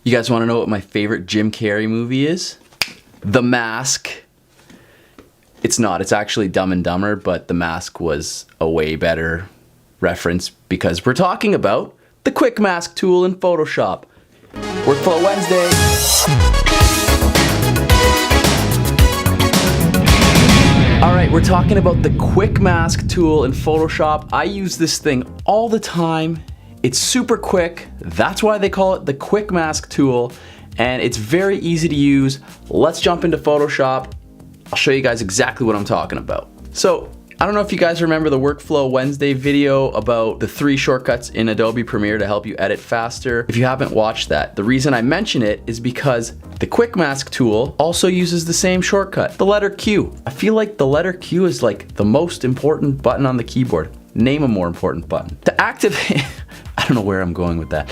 You guys want to know what my favorite Jim Carrey movie is? The Mask. It's not. It's actually Dumb and Dumber, but The Mask was a way better reference because we're talking about the Quick Mask tool in Photoshop. Workflow Wednesday. Alright, we're talking about the Quick Mask tool in Photoshop. I use this thing all the time. It's super quick. That's why they call it the Quick Mask tool. And it's very easy to use. Let's jump into Photoshop. I'll show you guys exactly what I'm talking about. So, I don't know if you guys remember the Workflow Wednesday video about the 3 shortcuts in Adobe Premiere to help you edit faster. If you haven't watched that, the reason I mention it is because the Quick Mask tool also uses the same shortcut, the letter Q. I feel like the letter Q is like the most important button on the keyboard. Name a more important button. To activate, I don't know where I'm going with that.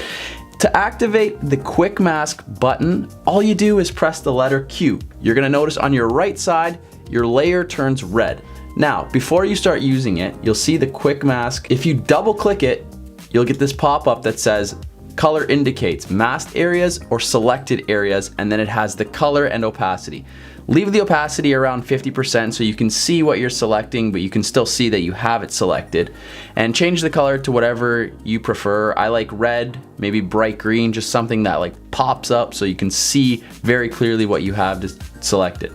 To activate the Quick Mask button, all you do is press the letter Q. You're gonna notice on your right side, your layer turns red. Now, before you start using it, you'll see the Quick Mask. If you double click it, you'll get this pop-up that says color indicates masked areas or selected areas, and then it has the color and opacity. Leave the opacity around 50% so you can see what you're selecting, but you can still see that you have it selected. And change the color to whatever you prefer. I like red, maybe bright green, just something that like pops up so you can see very clearly what you have selected.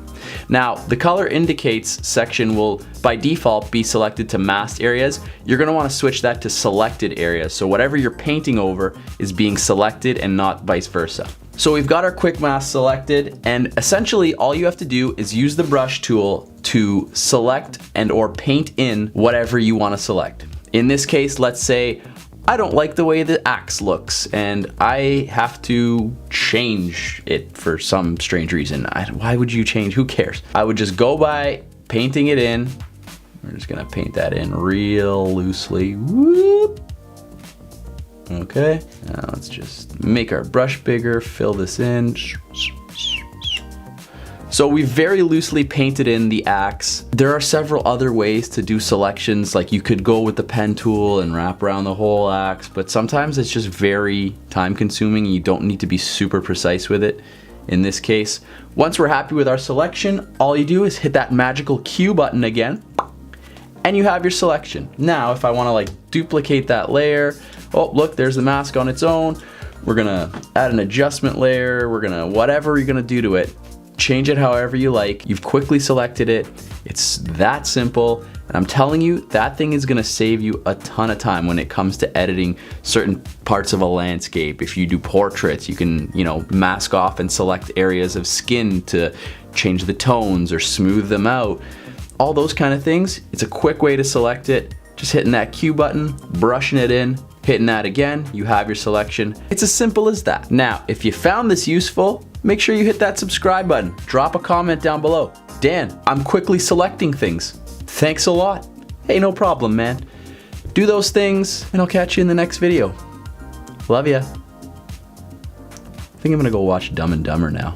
Now, the color indicates section will by default be selected to masked areas. You're gonna wanna switch that to selected areas. So whatever you're painting over is being selected and not vice versa. So we've got our Quick Mask selected, and essentially all you have to do is use the brush tool to select and or paint in whatever you wanna select. In this case, let's say, I don't like the way the axe looks and I have to change it for some strange reason. Why would you change? Who cares? I would just go by painting it in. We're just gonna paint that in real loosely. Whoop. Okay, now let's just make our brush bigger, fill this in. So we very loosely painted in the axe. There are several other ways to do selections, like you could go with the pen tool and wrap around the whole axe, but sometimes it's just very time consuming and you don't need to be super precise with it. In this case, once we're happy with our selection, all you do is hit that magical Q button again, and you have your selection. Now, if I wanna like duplicate that layer, oh look, there's the mask on its own. We're gonna add an adjustment layer, we're gonna, whatever you're gonna do to it, change it however you like. You've quickly selected it. It's that simple. And I'm telling you, that thing is gonna save you a ton of time when it comes to editing certain parts of a landscape. If you do portraits, you can, mask off and select areas of skin to change the tones or smooth them out. All those kind of things. It's a quick way to select it. Just hitting that Q button, brushing it in, hitting that again, you have your selection. It's as simple as that. Now, if you found this useful, make sure you hit that subscribe button. Drop a comment down below. Dan, I'm quickly selecting things. Thanks a lot. Hey, no problem, man. Do those things, and I'll catch you in the next video. Love ya. I think I'm gonna go watch Dumb and Dumber now.